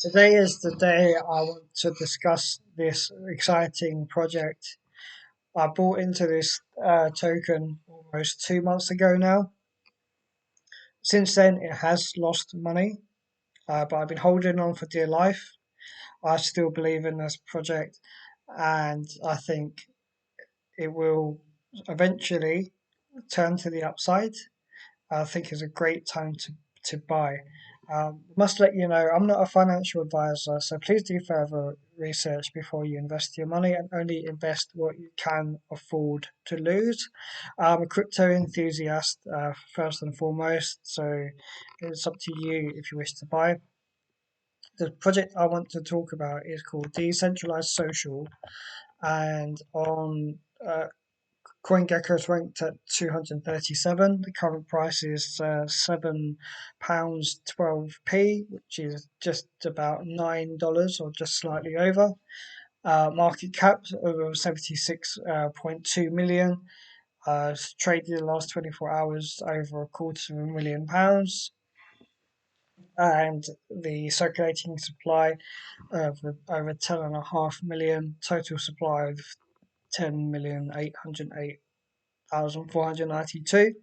Today is the day I want to discuss this exciting project. I bought into this token almost 2 months ago now. Since then, it has lost money, but I've been holding on for dear life. I still believe in this project, and I think it will eventually turn to the upside. I think it's a great time to buy. Must let you know, I'm not a financial advisor, so please do further research before you invest your money and only invest what you can afford to lose. I'm a crypto enthusiast, first and foremost, so it's up to you if you wish to buy. The project I want to talk about is called Decentralized Social, and on CoinGecko is ranked at 237. The current price is £7.12p, which is just about $9 or just slightly over. Market cap over 76.2 million. Traded in the last 24 hours over £250,000. And the circulating supply of over 10.5 million. Total supply of 10,808,492.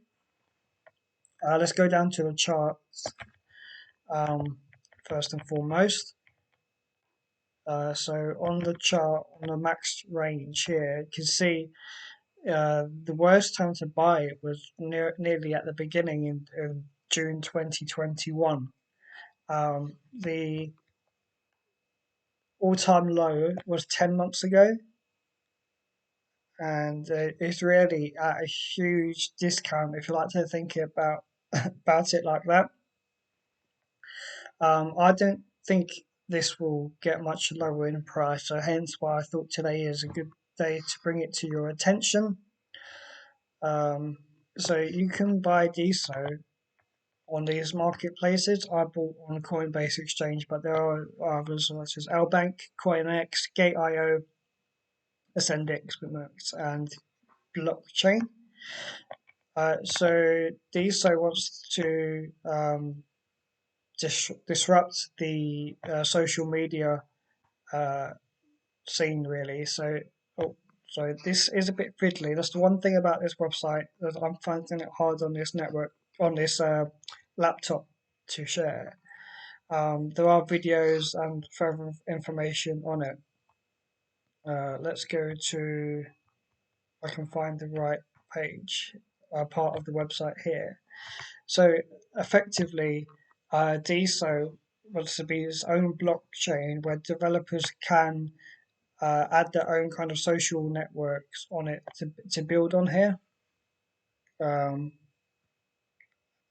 Let's go down to the charts um, first and foremost. So on the chart, on the max range here, you can see the worst time to buy it was nearly at the beginning in June 2021. The all-time low was 10 months ago, and it's really at a huge discount if you like to think about it like that. I don't think this will get much lower in price, so hence why I thought today is a good day to bring it to your attention. So you can buy DESO on these marketplaces. I bought on Coinbase Exchange, but there are others such as ALTBAE, CoinX, Gate.io, Ascendix, and Blockchain. So DESO wants to disrupt the social media scene, really. So this is a bit fiddly. That's the one thing about this website that I'm finding it hard on this network, on this laptop to share. There are videos and further information on it. Let's go to, I can find the right page, part of the website here. So effectively, DESO wants to be its own blockchain where developers can add their own kind of social networks on it to build on here. Um,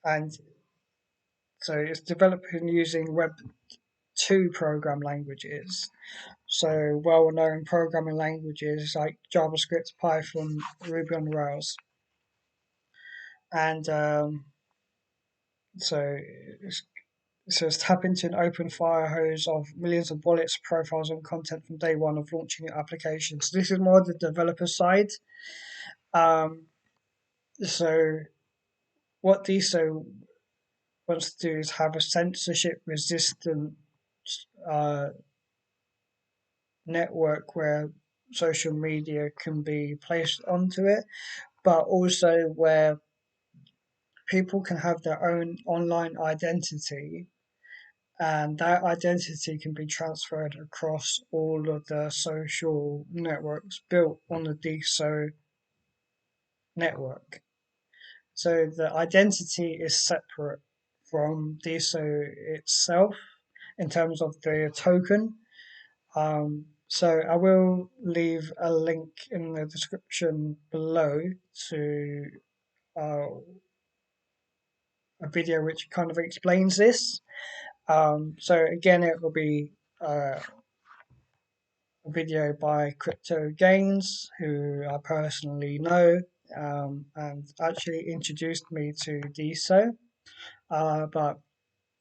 and so it's developing using Web 2 program languages. So well-known programming languages like JavaScript, Python, Ruby on Rails. And so it's tap into an open fire hose of millions of wallets, profiles, and content from day one of launching your application. So this is more the developer side. So what DESO wants to do is have a censorship-resistant uh, network where social media can be placed onto it, but also where people can have their own online identity, and that identity can be transferred across all of the social networks built on the DESO network. So the identity is separate from DESO itself in terms of the token. So I will leave a link in the description below to uh, a video which kind of explains this. So again, it will be a video by Crypto Gains, who I personally know, and actually introduced me to DESO. But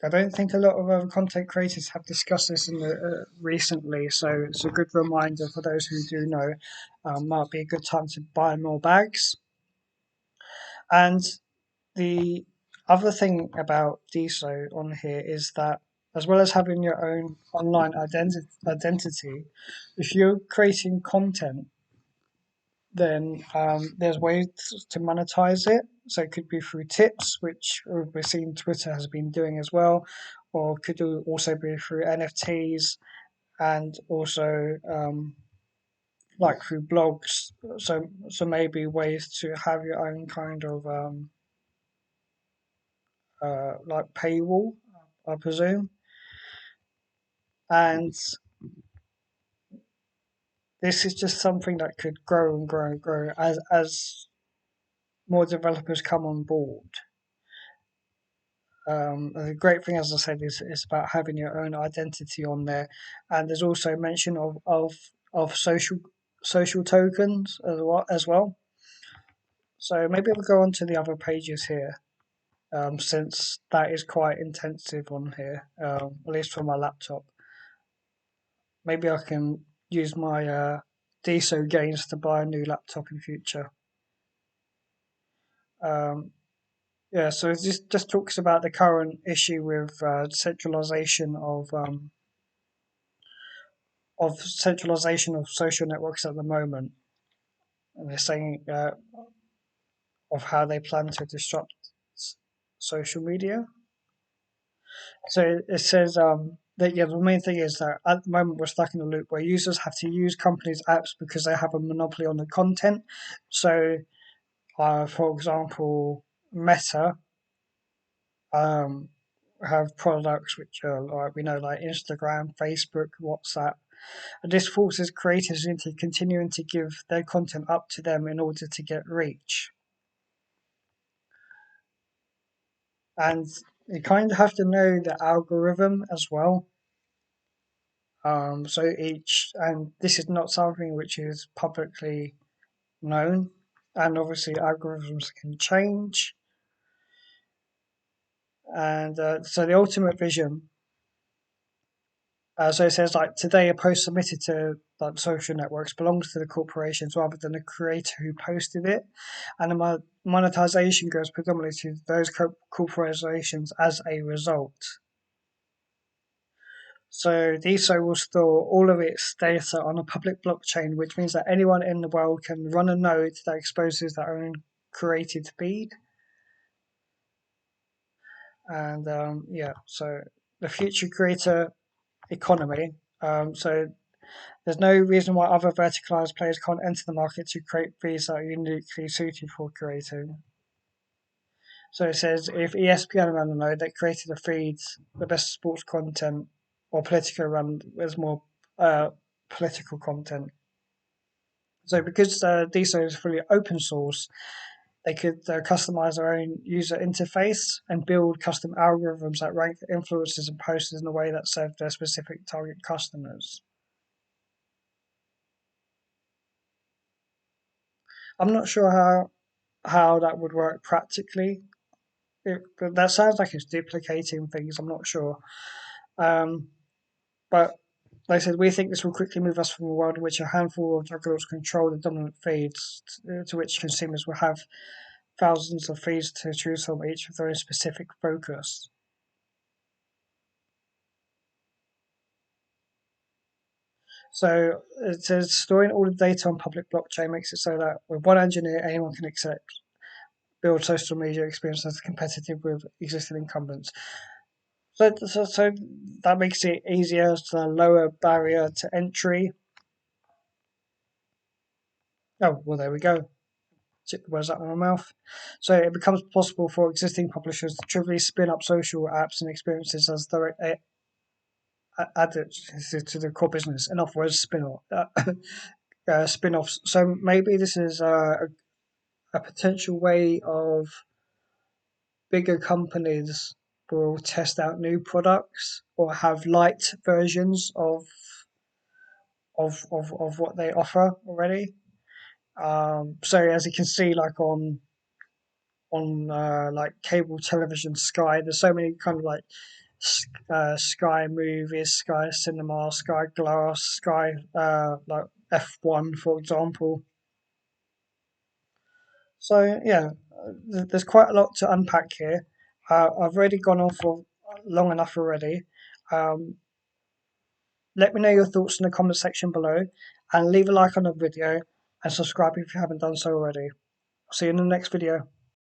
I don't think a lot of other content creators have discussed this recently, so it's a good reminder for those who do know. Might be a good time to buy more bags. And the other thing about DESO on here is that as well as having your own online identity, if you're creating content, then there's ways to monetize it. So it could be through tips, which we're seeing Twitter has been doing as well, or could also be through NFTs and also like through blogs. So maybe ways to have your own kind of like paywall, I presume. And this is just something that could grow and grow and grow as more developers come on board. The great thing, as I said, is about having your own identity on there, and there's also mention of social tokens as well. So maybe we'll go on to the other pages here, since that is quite intensive on here, at least for my laptop. Maybe I can use my DESO gains to buy a new laptop in future. Um, yeah, so it just talks about the current issue with centralization of centralization of social networks at the moment, and they're saying of how they plan to disrupt social media. So it says that the main thing is that at the moment we're stuck in a loop where users have to use companies' apps because they have a monopoly on the content. So, for example, Meta um, have products which are like we know like Instagram, Facebook, WhatsApp. And this forces creators into continuing to give their content up to them in order to get reach. And you kind of have to know the algorithm as well. And this is not something which is publicly known. And obviously, algorithms can change. And so the ultimate vision. So it says like today, a post submitted to like social networks belongs to the corporations rather than the creator who posted it, and the monetization goes predominantly to those corporations as a result. So DeSo will store all of its data on a public blockchain, which means that anyone in the world can run a node that exposes their own created feed. And yeah, so the future creator economy. So there's no reason why other verticalized players can't enter the market to create feeds that are uniquely suited for creating. So it says if ESPN ran a node that created a feed, the best sports content, or Politico ran there's more political content. So because DeSo is fully open source, they could customize their own user interface and build custom algorithms that rank influencers and posters in a way that serve their specific target customers. I'm not sure how that would work practically. But that sounds like it's duplicating things. I'm not sure. Um, but like I said, we think this will quickly move us from a world in which a handful of jugglers control the dominant feeds, to which consumers will have thousands of feeds to choose from, each with their own specific focus. So it says storing all the data on public blockchain makes it so that with one engineer, anyone can accept build social media experiences competitive with existing incumbents. So that makes it easier, to lower barrier to entry. Oh, well, there we go. Took the words out of my mouth. So it becomes possible for existing publishers to trivially spin up social apps and experiences as direct added to the core business. In other words, spin-offs. So maybe this is a potential way of bigger companies will test out new products or have light versions of what they offer already. So as you can see, like on like cable television, Sky, there's so many kind of like Sky Movies, Sky Cinema, Sky Glass, Sky like F1, for example. So yeah, there's quite a lot to unpack here. I've already gone on for long enough already. Let me know your thoughts in the comment section below, and leave a like on the video and subscribe if you haven't done so already. See you in the next video.